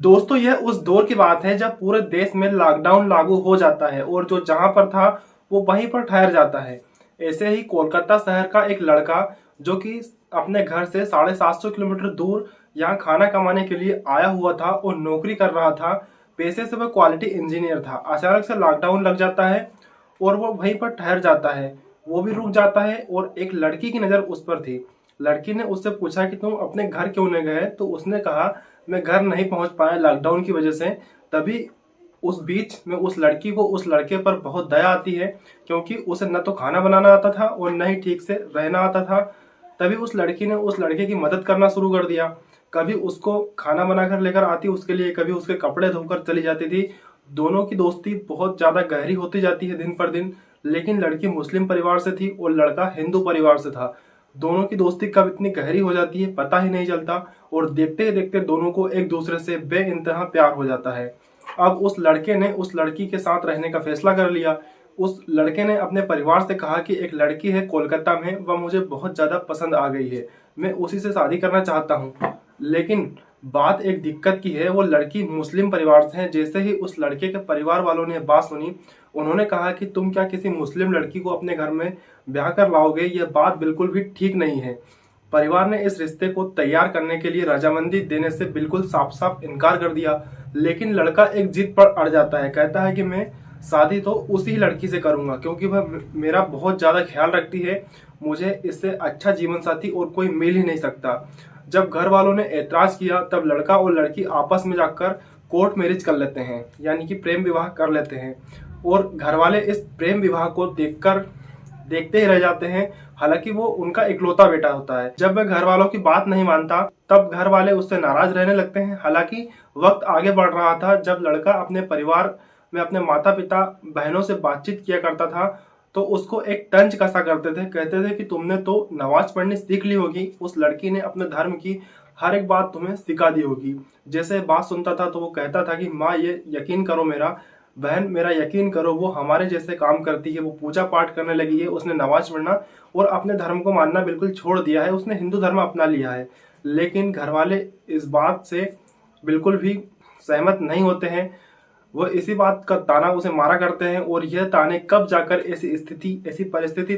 दोस्तों, यह उस दौर की बात है जब पूरे देश में लॉकडाउन लागू हो जाता है और जो जहां पर था वो वहीं पर ठहर जाता है। ऐसे ही कोलकाता शहर का एक लड़का जो कि अपने घर से 750 किलोमीटर दूर यहाँ खाना कमाने के लिए आया हुआ था और नौकरी कर रहा था। पेशे से वह क्वालिटी इंजीनियर था। अचानक से लॉकडाउन लग जाता है और वो वहीं पर ठहर जाता है। वो भी रुक जाता है और एक लड़की की नज़र उस पर थी। लड़की ने उससे पूछा कि तुम अपने घर क्यों नहीं गए? तो उसने कहा, मैं घर नहीं पहुंच पाया लॉकडाउन की वजह से। तभी उस बीच में उस लड़की को उस लड़के पर बहुत दया आती है, क्योंकि उसे न तो खाना बनाना आता था और न ही ठीक से रहना आता था। तभी उस लड़की ने उस लड़के की मदद करना शुरू कर दिया। कभी उसको खाना बनाकर लेकर आती उसके लिए, कभी उसके कपड़े धोकर चली जाती थी। दोनों की दोस्ती बहुत ज़्यादा गहरी होती जाती है दिन पर दिन। लेकिन लड़की मुस्लिम परिवार से थी और लड़का हिंदू परिवार से था। दोनों की दोस्ती कब इतनी गहरी हो जाती है पता ही नहीं चलता और देखते ही देखते दोनों को एक दूसरे से बेइंतहा प्यार हो जाता है। अब उस लड़के ने उस लड़की के साथ रहने का फैसला कर लिया। उस लड़के ने अपने परिवार से कहा कि एक लड़की है कोलकाता में, वह मुझे बहुत ज़्यादा पसंद आ गई है, मैं उसी से शादी करना चाहता हूँ। लेकिन बात एक दिक्कत की है, वो लड़की मुस्लिम परिवार से है। जैसे ही उस लड़के के परिवार वालों ने बात सुनी, उन्होंने कहा कि तुम क्या किसी मुस्लिम लड़की को अपने घर में ब्याह कर लाओगे? यह बात बिल्कुल भी ठीक नहीं है। परिवार ने इस रिश्ते को तैयार करने के लिए रजामंदी देने से बिल्कुल साफ साफ इनकार कर दिया। लेकिन लड़का एक जिद पर अड़ जाता है, कहता है कि मैं शादी तो उसी लड़की से करूंगा क्योंकि वह मेरा बहुत ज़्यादा ख्याल रखती है। मुझे इससे अच्छा जीवन साथी और कोई मिल ही नहीं सकता। जब घर वालों ने ऐतराज किया तब लड़का और लड़की आपस में जाकर कोर्ट मैरिज कर लेते हैं, यानी कि प्रेम विवाह कर लेते हैं। और घर वाले इस प्रेम विवाह को देखते ही रह जाते हैं। हालांकि वो उनका इकलौता बेटा होता है। जब वह घर वालों की बात नहीं मानता तब घर वाले उससे नाराज रहने लगते हैं। हालांकि वक्त आगे बढ़ रहा था। जब लड़का अपने परिवार में अपने माता पिता बहनों से बातचीत किया करता था तो उसको एक तंज कसा करते थे। कहते थे कि तुमने तो नमाज पढ़नी सीख ली होगी, उस लड़की ने अपने धर्म की हर एक बात तुम्हें सिखा दी होगी। जैसे बात सुनता था तो वो कहता था कि माँ, ये यकीन करो मेरा, बहन मेरा यकीन करो, वो हमारे जैसे काम करती है। वो पूजा पाठ करने लगी है, उसने नमाज पढ़ना और अपने धर्म को मानना बिल्कुल छोड़ दिया है, उसने हिंदू धर्म अपना लिया है। लेकिन घर वाले इस बात से बिल्कुल भी सहमत नहीं होते हैं। वो इसी बात का ताना उसे मारा करते हैं और यह ताने कब जाकर ऐसी परिस्थिति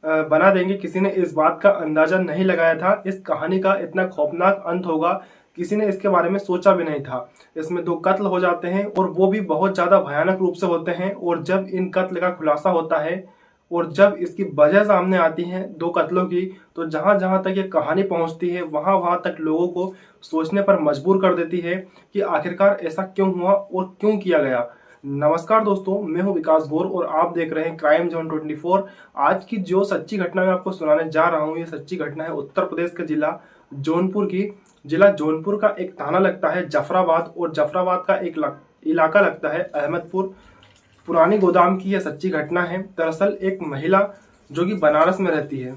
बना देंगे, किसी ने इस बात का अंदाजा नहीं लगाया था। इस कहानी का इतना खौफनाक अंत होगा, किसी ने इसके बारे में सोचा भी नहीं था। इसमें दो कत्ल हो जाते हैं और वो भी बहुत ज्यादा भयानक रूप से होते हैं। और जब इन कत्ल का खुलासा होता है और जब इसकी वजह सामने आती है दो कत्लों की, तो जहां जहां तक ये कहानी पहुंचती है वहां वहां तक लोगों को सोचने पर मजबूर कर देती है कि आखिरकार ऐसा क्यों हुआ और क्यों किया गया। नमस्कार दोस्तों, मैं हूं विकास गौर और आप देख रहे हैं क्राइम जोन 24। आज की जो सच्ची घटना मैं आपको सुनाने जा रहा हूं, ये सच्ची घटना है उत्तर प्रदेश के जिला जौनपुर की। जिला जौनपुर का एक थाना लगता है जफराबाद और जफराबाद का एक इलाका लगता है अहमदपुर। पुरानी गोदाम की यह सच्ची घटना है। दरअसल एक महिला जो कि बनारस में रहती है,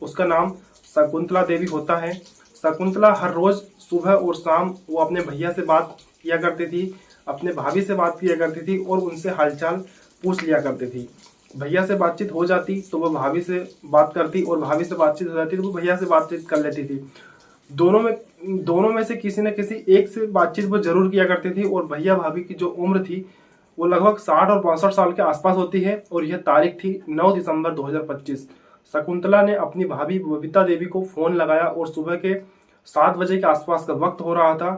उसका नाम शकुंतला देवी होता है। शकुंतला हर रोज सुबह और शाम वो अपने भैया से बात किया करती थी, अपने भाभी से बात किया करती थी और उनसे हालचाल पूछ लिया करती थी। भैया से बातचीत हो जाती तो वो भाभी से बात करती और भाभी से बातचीत हो जाती तो वो भैया से बातचीत कर लेती थी। दोनों में से किसी न किसी एक से बातचीत वो जरूर किया करती थी। और भैया भाभी की जो उम्र थी वो लगभग 60 और 62 साल के आसपास होती है और यह तारीख थी 9 दिसंबर 2025। शकुंतला ने अपनी भाभी बबीता देवी को फोन लगाया और सुबह के 7 बजे के आसपास का वक्त हो रहा था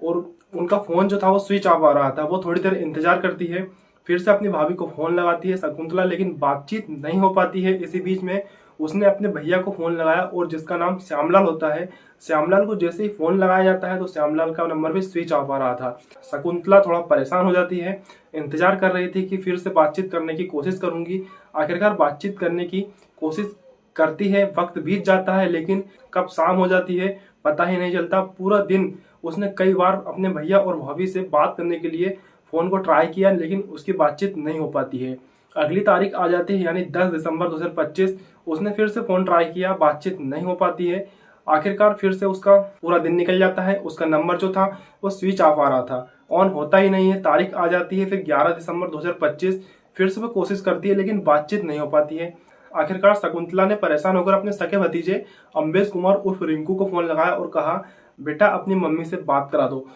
और उनका फोन जो था वो स्विच ऑफ आ रहा था। वो थोड़ी देर इंतजार करती है, फिर से अपनी भाभी को फोन लगाती है शकुंतला, लेकिन बातचीत नहीं हो पाती है। इसी बीच में उसने अपने भैया को फोन लगाया और जिसका नाम श्यामलाल होता है, श्यामलाल को जैसे ही फोन लगाया जाता है तो श्यामलाल का नंबर भी स्विच ऑफ आ रहा था। शकुंतला थोड़ा परेशान हो जाती है, इंतजार कर रही थी कि फिर से बातचीत करने की कोशिश करूंगी। आखिरकार बातचीत करने की कोशिश करती है, वक्त बीत जाता है लेकिन कब शाम हो जाती है पता ही नहीं चलता। पूरा दिन उसने कई बार अपने भैया और भाभी से बात करने के लिए फोन को ट्राई किया लेकिन उसकी बातचीत नहीं हो पाती है। अगली तारीख आ जाती है यानी 10 दिसंबर 2025। उसने फिर से फोन ट्राई किया, बातचीत नहीं हो पाती है। आखिरकार फिर से उसका पूरा दिन निकल जाता है। उसका नंबर जो था वो स्विच ऑफ आ रहा था, ऑन होता ही नहीं है। तारीख आ जाती है फिर 11 दिसंबर 2025। फिर से वो कोशिश करती है लेकिन बातचीत नहीं हो पाती है। आखिरकार शकुंतला ने परेशान होकर अपने सके भतीजे अम्बेश कुमार उर्फ रिंकू को फोन लगाया और कहा, बेटा अपनी मम्मी से बात करा दो।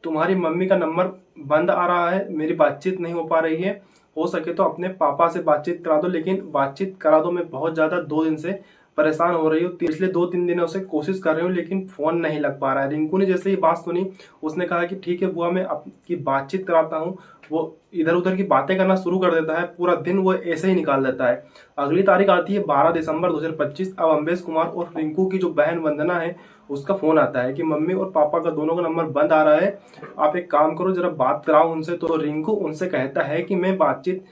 तुम्हारी मम्मी का नंबर बंद आ रहा है, मेरी बातचीत नहीं हो पा रही है, हो सके तो अपने पापा से बातचीत करा दो। लेकिन बातचीत करा दो, मैं बहुत ज़्यादा 2 दिन से परेशान हो रही हूँ, पिछले 2-3 दिनों से कोशिश कर रही हूँ लेकिन फ़ोन नहीं लग पा रहा है। रिंकू ने जैसे ही बात सुनी, उसने कहा कि ठीक है बुआ, मैं आपकी बातचीत कराता हूँ। वो इधर उधर की बातें करना शुरू कर देता है, पूरा दिन वो ऐसे ही निकाल देता है। अगली तारीख आती है 12 दिसंबर 2025। अब अम्बेश कुमार और रिंकू की जो बहन वंदना है, उसका फ़ोन आता है कि मम्मी और पापा का दोनों का नंबर बंद आ रहा है, आप एक काम करो जरा बात कराओ उनसे। तो रिंकू उनसे कहता है कि मैं बातचीत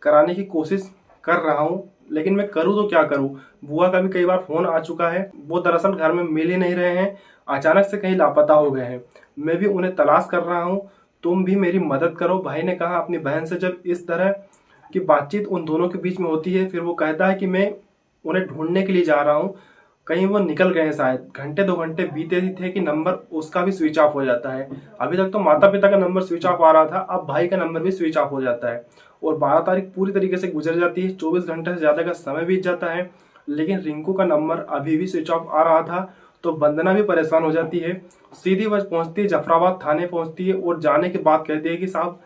कराने की कोशिश कर रहा हूँ, लेकिन मैं करूँ तो क्या करूँ। बुआ का भी कई बार फ़ोन आ चुका है, वो दरअसल घर में मिल ही नहीं रहे हैं, अचानक से कहीं लापता हो गए हैं। मैं भी उन्हें तलाश कर रहा हूँ, तुम भी मेरी मदद करो। भाई ने कहा अपनी बहन से जब इस तरह की बातचीत उन दोनों के बीच में होती है, फिर वो कहता है कि मैं उन्हें ढूंढने के लिए जा रहा हूँ, कहीं वो निकल गए हैं शायद। घंटे 2 घंटे बीते ही थे कि नंबर उसका भी स्विच ऑफ हो जाता है। अभी तक तो माता पिता का नंबर स्विच ऑफ आ रहा था, अब भाई का नंबर भी स्विच ऑफ हो जाता है। और 12 तारीख पूरी तरीके से गुजर जाती है, 24 घंटे से ज़्यादा का समय बीत जाता है, लेकिन रिंकू का नंबर अभी भी स्विच ऑफ आ रहा था। तो वंदना भी परेशान हो जाती है, सीधी बस पहुंचती है जफराबाद थाने पहुंचती है और जाने के बाद कहती है कि साहब,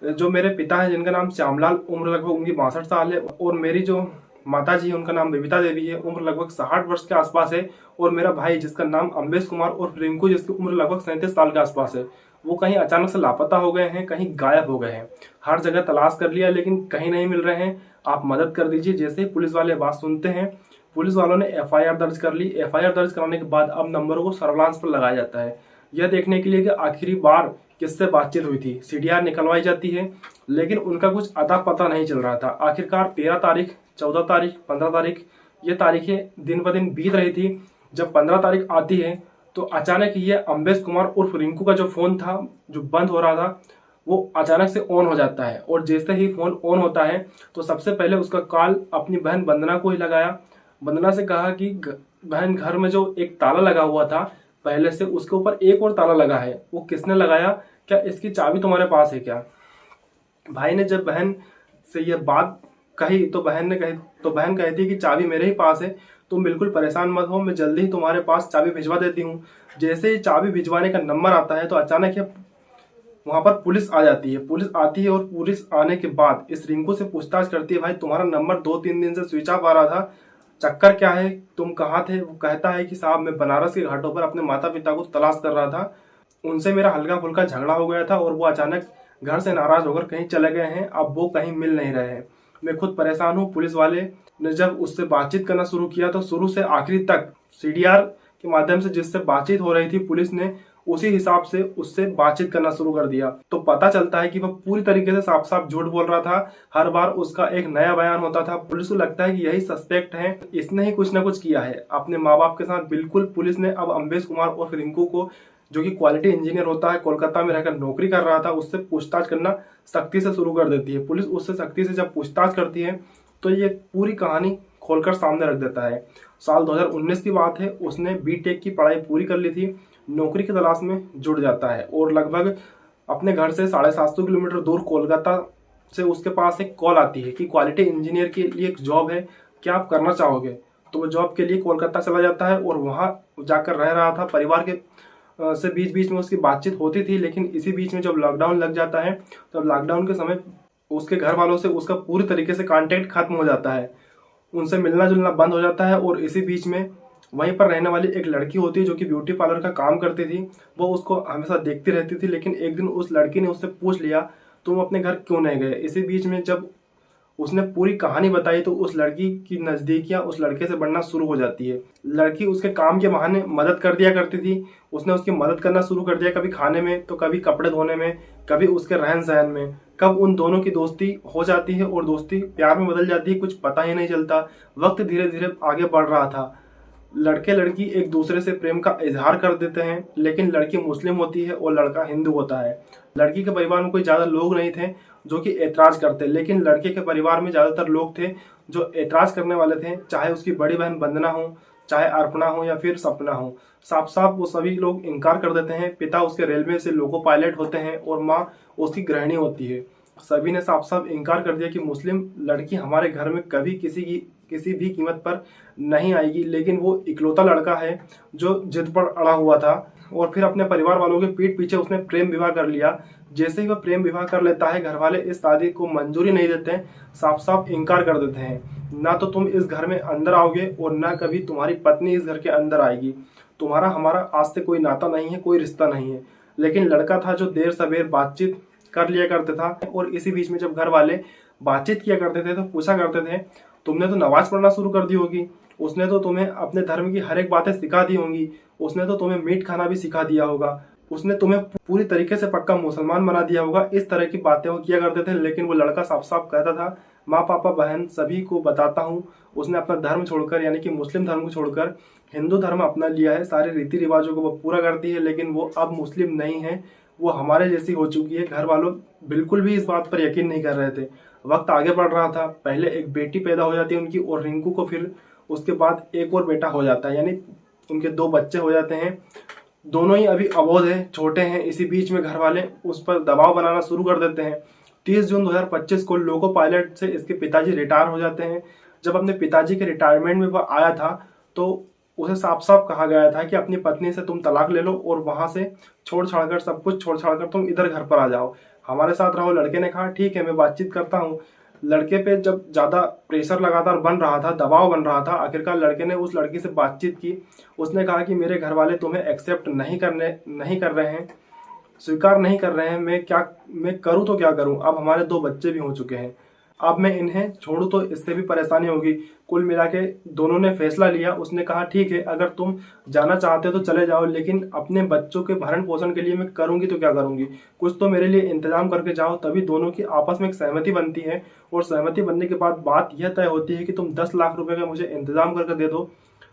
जो मेरे पिता हैं जिनका नाम श्यामलाल, उम्र लगभग उनकी 62 साल है, और मेरी जो माता जी उनका नाम बबीता देवी है, उम्र लगभग 60 वर्ष के आसपास है, और मेरा भाई जिसका नाम अम्बेश कुमार और रिंकू जिसकी उम्र लगभग 37 साल के आसपास है, वो कहीं अचानक से लापता हो गए हैं, कहीं गायब हो गए हैं। हर जगह तलाश कर लिया लेकिन कहीं नहीं मिल रहे हैं, आप मदद कर दीजिए। जैसे ही पुलिस वाले बात सुनते हैं, पुलिस वालों ने एफआईआर दर्ज कर ली। एफआईआर दर्ज कराने के बाद अब नंबरों को सर्विलांस पर लगाया जाता है, यह देखने के लिए कि आखिरी बार किससे बातचीत हुई थी। सीडीआर निकलवाई जाती है, लेकिन उनका कुछ अता पता नहीं चल रहा था। आखिरकार 13 तारीख, 14 तारीख, 15 तारीख, ये तारीखें दिन ब दिन बीत रही थी। जब 15 तारीख आती है तो अचानक ये अम्बेश कुमार उर्फ रिंकू का जो फोन था, जो बंद हो रहा था, वो अचानक से ऑन हो जाता है। और जैसे ही फोन ऑन होता है तो सबसे पहले उसका कॉल अपनी बहन वंदना को ही लगाया। वंदना से कहा कि बहन, घर में जो एक ताला लगा हुआ था पहले से, उसके ऊपर एक और ताला लगा है, वो किसने लगाया, क्या इसकी चाबी तुम्हारे पास है क्या। भाई ने जब बहन से यह बात कही तो बहन कहती कि चाबी मेरे ही पास है, तुम बिल्कुल परेशान मत हो, मैं जल्दी ही तुम्हारे पास चाबी भिजवा देती हूँ। जैसे ही चाबी भिजवाने का नंबर आता है तो अचानक ही वहां पर पुलिस आ जाती है। पुलिस आती है और पुलिस आने के बाद इस रिंकू से पूछताछ करती है, भाई तुम्हारा नंबर 2-3 दिन से स्विच ऑफ आ रहा था, चक्कर क्या है, तुम कहाँ थे। वो कहता है कि साहब, मैं बनारस के घाटों पर अपने माता पिता को तलाश कर रहा था, उनसे मेरा हल्का फुल्का झगड़ा हो गया था और वो अचानक घर से नाराज होकर कहीं चले गए हैं, अब वो कहीं मिल नहीं रहे हैं, मैं खुद परेशान हूँ। पुलिस वाले ने जब उससे बातचीत करना शुरू किया तो शुरू से आखिरी तक सीडीआर के माध्यम से जिससे बातचीत हो रही थी, पुलिस ने उसी हिसाब से उससे बातचीत करना शुरू कर दिया। तो पता चलता है कि वह पूरी तरीके से साफ साफ झूठ बोल रहा था, हर बार उसका एक नया बयान होता था। पुलिस को लगता है कि यही सस्पेक्ट है, इसने ही कुछ ना कुछ किया है अपने माँ बाप के साथ। बिल्कुल पुलिस ने अब अम्बेश कुमार और रिंकू को, जो कि क्वालिटी इंजीनियर होता है, कोलकाता में रहकर नौकरी कर रहा था, उससे पूछताछ करना सख्ती से शुरू कर देती है। पुलिस उससे सख्ती से जब पूछताछ करती है तो ये पूरी कहानी खोलकर सामने रख देता है। साल 2019 की बात है, उसने बीटेक की पढ़ाई पूरी कर ली थी, नौकरी की तलाश में जुट जाता है और लगभग अपने घर से 750 किलोमीटर दूर कोलकाता से उसके पास एक कॉल आती है कि क्वालिटी इंजीनियर के लिए एक जॉब है, क्या आप करना चाहोगे। तो वो जॉब के लिए कोलकाता चला जाता है और वहाँ जाकर रह रहा था। परिवार के से बीच बीच में उसकी बातचीत होती थी, लेकिन इसी बीच में जब लॉकडाउन लग जाता है तो लॉकडाउन के समय उसके घर वालों से उसका पूरी तरीके से कांटेक्ट खत्म हो जाता है, उनसे मिलना जुलना बंद हो जाता है। और इसी बीच में वहीं पर रहने वाली एक लड़की होती है जो कि ब्यूटी पार्लर का काम करती थी, वो उसको हमेशा देखती रहती थी। लेकिन एक दिन उस लड़की ने उससे पूछ लिया, तुम अपने घर क्यों नहीं गए। इसी बीच में जब उसने पूरी कहानी बताई तो उस लड़की की नज़दीकियां उस लड़के से बढ़ना शुरू हो जाती है। लड़की उसके काम के बहाने मदद कर दिया करती थी, उसने उसकी मदद करना शुरू कर दिया, कभी खाने में तो कभी कपड़े धोने में, कभी उसके रहन सहन में। कब उन दोनों की दोस्ती हो जाती है और दोस्ती प्यार में बदल जाती है, कुछ पता ही नहीं चलता। वक्त धीरे धीरे आगे बढ़ रहा था, लड़के लड़की एक दूसरे से प्रेम का इजहार कर देते हैं, लेकिन लड़की मुस्लिम होती है और लड़का हिंदू होता है। लड़की के परिवार में कोई ज़्यादा लोग नहीं थे जो कि एतराज करते, लेकिन लड़के के परिवार में ज़्यादातर लोग थे जो एतराज करने वाले थे, चाहे उसकी बड़ी बहन वंदना हो, चाहे अर्पणा हो या फिर सपना हो। साफ साफ वो सभी लोग इनकार कर देते हैं। पिता उसके रेलवे से लोको पायलट होते हैं और माँ उसकी गृहिणी होती है। सभी ने साफ साफ इनकार कर दिया कि मुस्लिम लड़की हमारे घर में कभी किसी की किसी भी कीमत पर नहीं आएगी। लेकिन वो इकलौता लड़का है जो जिद पर अड़ा हुआ था और फिर अपने परिवार वालों के पीठ पीछे उसने प्रेम विवाह कर लिया। जैसे ही वह प्रेम विवाह कर लेता है, घर वाले इस शादी को मंजूरी नहीं देते हैं, साफ साफ इनकार कर देते हैं। ना तो तुम इस घर में अंदर आओगे और ना कभी तुम्हारी पत्नी इस घर के अंदर आएगी। तुम्हारा हमारा आज से कोई नाता नहीं है, कोई रिश्ता नहीं है। लेकिन लड़का था जो देर सवेर बातचीत कर लिया करते था और इसी बीच में जब घर वाले बातचीत किया करते थे तो पूछा करते थे, तुमने तो नमाज पढ़ना शुरू कर दी होगी, उसने तो तुम्हें अपने धर्म की हर एक बातें सिखा दी होंगी, उसने तो तुम्हें मीट खाना भी सिखा दिया होगा, उसने तुम्हें पूरी तरीके से पक्का मुसलमान बना दिया होगा। इस तरह की बातें वो किया करते थे। लेकिन वो लड़का साफ साफ कहता था, माँ पापा बहन सभी को बताता हूँ, उसने अपना धर्म छोड़कर यानी कि मुस्लिम धर्म को छोड़कर हिंदू धर्म अपना लिया है। सारे रीति रिवाजों को वो पूरा करती है, लेकिन वो अब मुस्लिम नहीं है, वो हमारे जैसी हो चुकी है। घर वालों बिल्कुल भी इस बात पर यकीन नहीं कर रहे थे। वक्त आगे बढ़ रहा था, पहले एक बेटी पैदा हो जाती है उनकी और रिंकू को फिर उसके बाद एक और बेटा हो जाता है, यानी उनके 2 बच्चे हो जाते हैं। दोनों ही अभी अबोध है, छोटे हैं। इसी बीच में घर वाले उस पर दबाव बनाना शुरू कर देते हैं। 30 जून 2025 को लोको पायलट से इसके पिताजी रिटायर हो जाते हैं। जब अपने पिताजी के रिटायरमेंट में वह आया था तो उसे साफ साफ कहा गया था कि अपनी पत्नी से तुम तलाक ले लो और वहां से छोड़ छाड़कर सब कुछ छोड़ छाड़कर तुम इधर घर पर आ जाओ, हमारे साथ रहो। लड़के ने कहा ठीक है, मैं बातचीत करता हूँ। लड़के पे जब ज्यादा प्रेशर लगातार बन रहा था, दबाव बन रहा था, आखिरकार लड़के ने उस लड़की से बातचीत की। उसने कहा कि मेरे घर वाले तुम्हें एक्सेप्ट नहीं कर रहे हैं, स्वीकार नहीं कर रहे हैं। मैं करूँ तो क्या करूँ, अब हमारे 2 बच्चे भी हो चुके हैं, अब मैं इन्हें छोड़ूं तो इससे भी परेशानी होगी। कुल मिला के दोनों ने फैसला लिया। उसने कहा ठीक है, अगर तुम जाना चाहते हो तो चले जाओ, लेकिन अपने बच्चों के भरण पोषण के लिए मैं करूंगी तो क्या करूंगी, कुछ तो मेरे लिए इंतजाम करके जाओ। तभी दोनों की आपस में एक सहमति बनती है और सहमति बनने के बाद बात यह तय होती है कि तुम 10 लाख रुपए का मुझे इंतजाम करके दे दो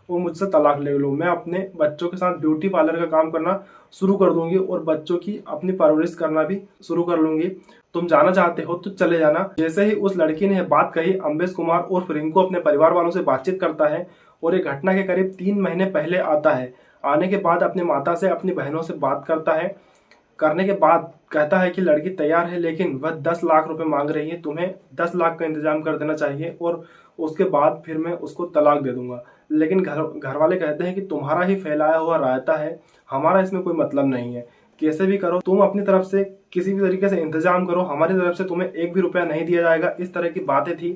और मुझसे तलाक ले लो। मैं अपने बच्चों के साथ ब्यूटी पार्लर का काम करना शुरू कर दूंगी और बच्चों की अपनी परवरिश करना भी शुरू कर लूंगी। तुम जाना चाहते हो तो चले जाना। जैसे ही उस लड़की ने बात कही, अम्बेश कुमार उर्फ रिंकू अपने परिवार वालों से बातचीत करता है और ये घटना के करीब 3 महीने पहले आता है। आने के बाद अपनी माता से, अपनी बहनों से बात करता है। करने के बाद कहता है कि लड़की तैयार है, लेकिन वह 10 लाख रुपए मांग रही है, तुम्हें 10 लाख का इंतजाम कर देना चाहिए और उसके बाद फिर मैं उसको तलाक दे दूंगा। लेकिन घर वाले कहते हैं कि तुम्हारा ही फैलाया हुआ रायता है, हमारा इसमें कोई मतलब नहीं है, कैसे भी करो, तुम अपनी तरफ से किसी भी तरीके से इंतजाम करो, हमारी तरफ से तुम्हें 1 भी रुपया नहीं दिया जाएगा। इस तरह की बातें थी।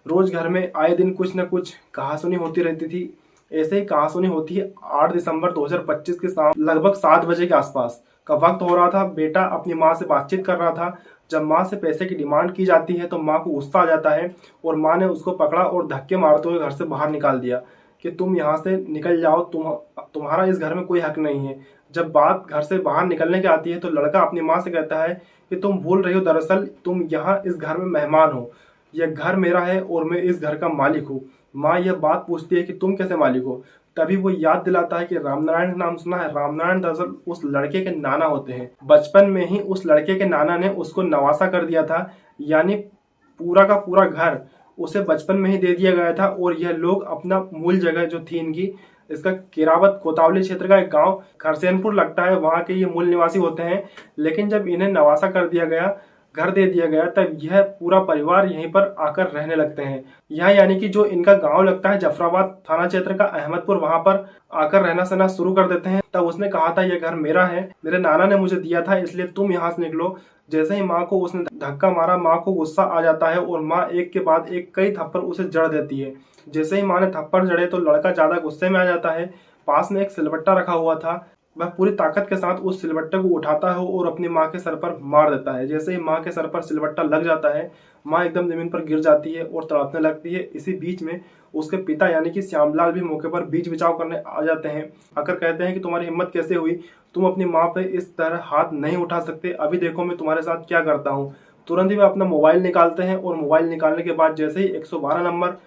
रोज घर में आए दिन कुछ न कुछ कहासुनी होती रहती थी। ऐसे ही कहासुनी होती है 8 दिसंबर 2025 के शाम लगभग 7 बजे के आसपास का वक्त हो रहा था। बेटा अपनी माँ से बातचीत कर रहा था। जब माँ से पैसे की डिमांड की जाती है तो माँ को गुस्सा आ जाता है और माँ ने उसको पकड़ा और धक्के मारते हुए घर से बाहर निकाल दिया कि तुम यहाँ से निकल जाओ, तुम्हारा इस घर में कोई हक नहीं है। जब बात घर से बाहर निकलने की आती है तो लड़का अपनी माँ से कहता है कि तुम भूल रही हो, दरअसल तुम यहाँ इस घर में मेहमान हो, यह घर मेरा है और मैं इस घर का मालिक हूँ। माँ यह बात पूछती है कि तुम कैसे मालिक हो। तभी वो याद दिलाता है कि रामनारायण का नाम सुना है। रामनारायण दरअसल उस लड़के के नाना होते हैं। बचपन में ही उस लड़के के नाना ने उसको नवासा कर दिया था, यानी पूरा का पूरा घर उसे बचपन में ही दे दिया गया था। और यह लोग अपना मूल जगह जो थी इनकी, इसका केरावत कोतावली क्षेत्र का एक गांव खरसेनपुर लगता है, वहां के ये मूल निवासी होते हैं। लेकिन जब इन्हें नवासा कर दिया गया, घर दे दिया गया, तब यह पूरा परिवार यहीं पर आकर रहने लगते हैं। यह यानी कि जो इनका गांव लगता है जफराबाद थाना क्षेत्र का अहमदपुर, वहां पर आकर रहना सहना शुरू कर देते हैं। तब उसने कहा था यह घर मेरा है, मेरे नाना ने मुझे दिया था, इसलिए तुम यहाँ से निकलो। जैसे ही माँ को उसने धक्का मारा, माँ को गुस्सा आ जाता है और माँ एक के बाद एक कई थप्पड़ उसे जड़ देती है। जैसे ही माँ ने थप्पड़ जड़े तो लड़का ज्यादा गुस्से में आ जाता है। पास में एक सिलबट्टा रखा हुआ था, वह पूरी ताकत के साथ उस सिलबट्टे को उठाता है और अपनी माँ के सर पर मार देता है। जैसे ही माँ के सर पर सिलबट्टा लग जाता है, माँ एकदम जमीन पर गिर जाती है और तड़पने लगती है। इसी बीच में उसके पिता यानी कि श्यामलाल भी मौके पर बीच बचाव करने आ जाते हैं। आकर कहते हैं कि तुम्हारी हिम्मत कैसे हुई, तुम अपनी माँ पे इस तरह हाथ नहीं उठा सकते, अभी देखो मैं तुम्हारे साथ क्या करता हूँ। तुरंत ही वह अपना मोबाइल निकालते हैं और मोबाइल निकालने के बाद जैसे ही 112 नंबर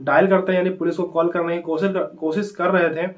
डायल करते हैं, यानी पुलिस को कॉल करने की कोशिश कर रहे थे,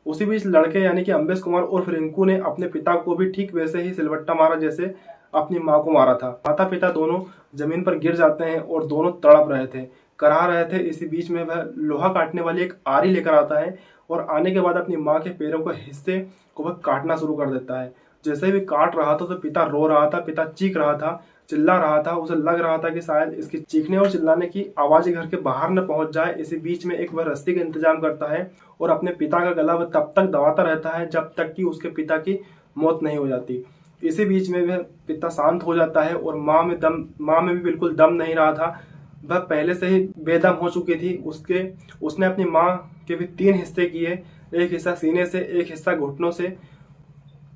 उसी बीच लड़के यानी कि अम्बेश कुमार उर्फ रिंकू ने अपने पिता को भी ठीक वैसे ही सिलबट्टा मारा जैसे अपनी माँ को मारा था। माता पिता दोनों जमीन पर गिर जाते हैं और दोनों तड़प रहे थे, कराह रहे थे। इसी बीच में वह लोहा काटने वाली एक आरी लेकर आता है और आने के बाद अपनी माँ के पैरों के हिस्से को वह काटना शुरू कर देता है। जैसे भी काट रहा था तो पिता रो रहा था, पिता चीख रहा था, चिल्ला रहा था। उसे लग रहा था कि शायद इसकी चीखने और चिल्लाने की आवाज़ घर के बाहर न पहुंच जाए। इसी बीच में एक वह रस्सी का इंतजाम करता है और अपने पिता का गला वह तब तक दबाता रहता है जब तक कि उसके पिता की मौत नहीं हो जाती। इसी बीच में वह पिता शांत हो जाता है और माँ में भी बिल्कुल दम नहीं रहा था। वह पहले से ही बेदम हो चुकी थी। उसने अपनी माँ के भी 3 हिस्से किए, एक हिस्सा सीने से, एक हिस्सा घुटनों से,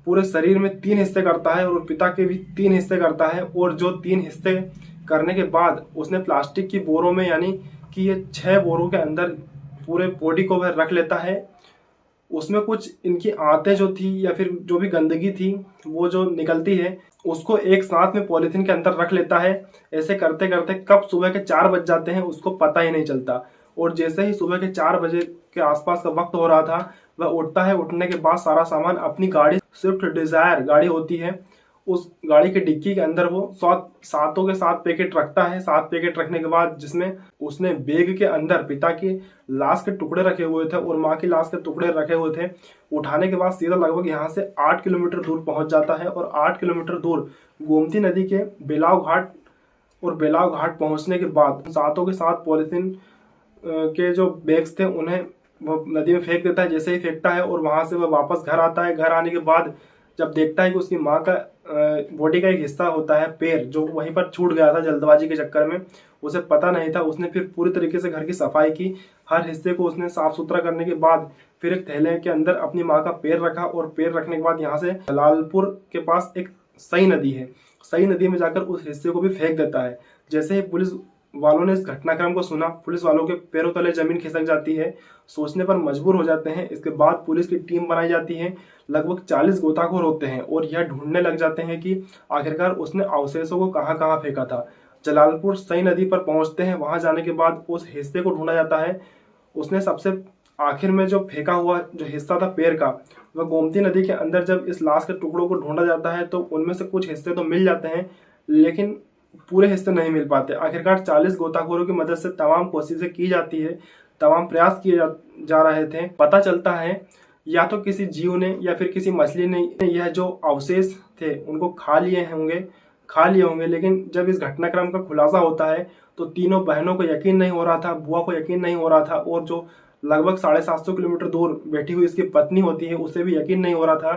पूरे शरीर में 3 हिस्से करता है और पिता के भी 3 हिस्से करता है। और जो 3 हिस्से करने के बाद उसने प्लास्टिक की बोरों में, यानी कि ये 6 बोरों के अंदर पूरे बॉडी को वह रख लेता है। उसमें कुछ इनकी आंतें जो थी या फिर जो भी गंदगी थी वो जो निकलती है उसको एक साथ में पॉलीथीन के अंदर रख लेता है। ऐसे करते करते कब सुबह के 4 बज जाते हैं उसको पता ही नहीं चलता। और जैसे ही सुबह के 4 बजे के आसपास का वक्त हो रहा था, वह उठता है। उठने के बाद सारा सामान अपनी गाड़ी, स्विफ्ट डिजायर गाड़ी होती है, उस गाड़ी के डिक्की के अंदर वो 7 के 7 पैकेट रखता है। 7 पैकेट रखने के बाद जिसमें उसने बैग के अंदर पिता की लाश के टुकड़े रखे हुए थे और माँ की लाश के टुकड़े रखे हुए थे, उठाने के बाद सीधा लगभग यहाँ से 8 किलोमीटर दूर पहुंच जाता है। और 8 किलोमीटर दूर गोमती नदी के बेलाव घाट पहुंचने के बाद 7 के 7 पॉलीथीन के जो बैग्स थे उन्हें वो नदी में फेंक देता है। जैसे ही फेंकता है और वहां से वह वापस घर आता है। घर आने के बाद जब देखता है कि उसकी माँ का बॉडी का एक हिस्सा होता है, पैर, जो वहीं पर छूट गया था जल्दबाजी के चक्कर में, उसे पता नहीं था। उसने फिर पूरी तरीके से घर की सफाई की, हर हिस्से को उसने साफ सुथरा करने के बाद फिर एक थैले के अंदर अपनी माँ का पैर रखा। और पैर रखने के बाद यहाँ से जलालपुर के पास एक सई नदी है, सई नदी में जाकर उस हिस्से को भी फेंक देता है। जैसे ही पुलिस वालों ने इस घटनाक्रम को सुना, पुलिस वालों के पैरों तले जमीन खिसक जाती है, सोचने पर मजबूर हो जाते हैं। इसके बाद पुलिस की टीम बनाई जाती है, लगभग 40 गोताखोर होते हैं और यह ढूंढने लग जाते हैं कि आखिरकार उसने अवशेषों को कहाँ कहाँ फेंका था। जलालपुर सई नदी पर पहुंचते हैं। वहां जाने के बाद उस हिस्से को ढूंढा जाता है। उसने सबसे आखिर में जो फेंका हुआ जो हिस्सा था पैर का, वह गोमती नदी के अंदर जब इस लाश के टुकड़ों को ढूंढा जाता है तो उनमें से कुछ हिस्से तो मिल जाते हैं लेकिन पूरे हिस्से नहीं मिल पाते। आखिरकार 40 गोताखोरों की मदद से तमाम कोशिशें की जाती है, तमाम प्रयास किए जा रहे थे। पता चलता है या तो किसी जीव ने या फिर किसी मछली ने यह जो अवशेष थे उनको खा लिए होंगे। लेकिन जब इस घटनाक्रम का खुलासा होता है तो तीनों बहनों को यकीन नहीं हो रहा था, बुआ को यकीन नहीं हो रहा था और जो लगभग 750 किलोमीटर दूर बैठी हुई इसकी पत्नी होती है उसे भी यकीन नहीं हो रहा था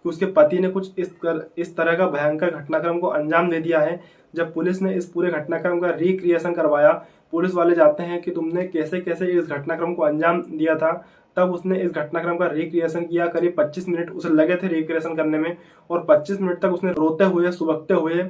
कि उसके पति ने कुछ इस तरह का भयंकर घटनाक्रम को अंजाम दे दिया है। जब पुलिस ने इस पूरे घटनाक्रम का रिक्रिएशन करवाया, पुलिस वाले जाते हैं कि तुमने कैसे कैसे इस घटनाक्रम को अंजाम दिया था, तब उसने इस घटनाक्रम का रिक्रिएशन किया। करीब 25 मिनट उसे लगे थे रिक्रिएशन करने में और 25 मिनट तक उसने रोते हुए, सुबकते हुए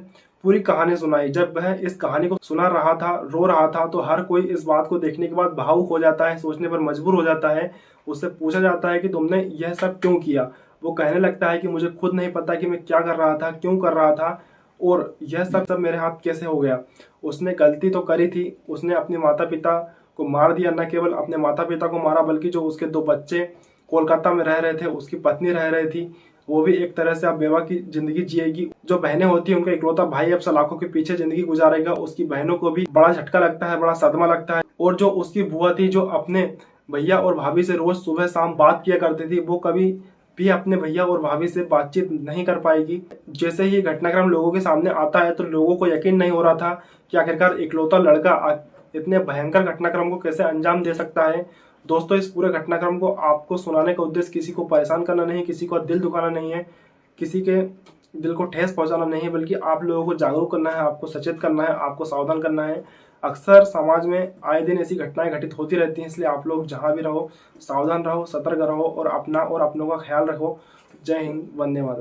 पूरी कहानी सुनाई। जब वह इस कहानी को सुना रहा था, रो रहा था, तो हर कोई इस बात को देखने के बाद भावुक हो जाता है, सोचने पर मजबूर हो जाता है। उससे पूछा जाता है कि तुमने यह सब क्यों किया। वो कहने लगता है कि मुझे खुद नहीं पता कि मैं क्या कर रहा था, क्यों कर रहा था और यह सब मेरे हाथ कैसे हो गया। उसने गलती तो करी थी, उसने अपने माता पिता को मार दिया। न केवल अपने माता पिता को मारा बल्कि जो उसके 2 बच्चे कोलकाता में रह रहे थे, उसकी पत्नी रह रही थी, वो भी एक तरह से अब बेवा की जिंदगी जिएगी। जो बहनें होती है उनका इकलौता भाई अब सलाखों के पीछे जिंदगी गुजारेगा। उसकी बहनों को भी बड़ा झटका लगता है, बड़ा सदमा लगता है। और जो उसकी बुआ थी जो अपने भैया और भाभी से रोज सुबह शाम बात किया करती थी, वो कभी भी अपने भैया और भाभी से बातचीत नहीं कर पाएगी। जैसे ही घटनाक्रम लोगों के सामने आता है तो लोगों को यकीन नहीं हो रहा था कि आखिरकार इकलौता लड़का इतने भयंकर घटनाक्रम को कैसे अंजाम दे सकता है। दोस्तों, इस पूरे घटनाक्रम को आपको सुनाने का उद्देश्य किसी को परेशान करना नहीं, किसी को दिल दुखाना नहीं है, किसी के दिल को ठेस पहुंचाना नहीं है, बल्कि आप लोगों को जागरूक करना है, आपको सचेत करना है, आपको सावधान करना है। अक्सर समाज में आए दिन ऐसी घटनाएं घटित होती रहती हैं, इसलिए आप लोग जहां भी रहो सावधान रहो, सतर्क रहो और अपना और अपनों का ख्याल रखो। जय हिंद, वंदे मातरम।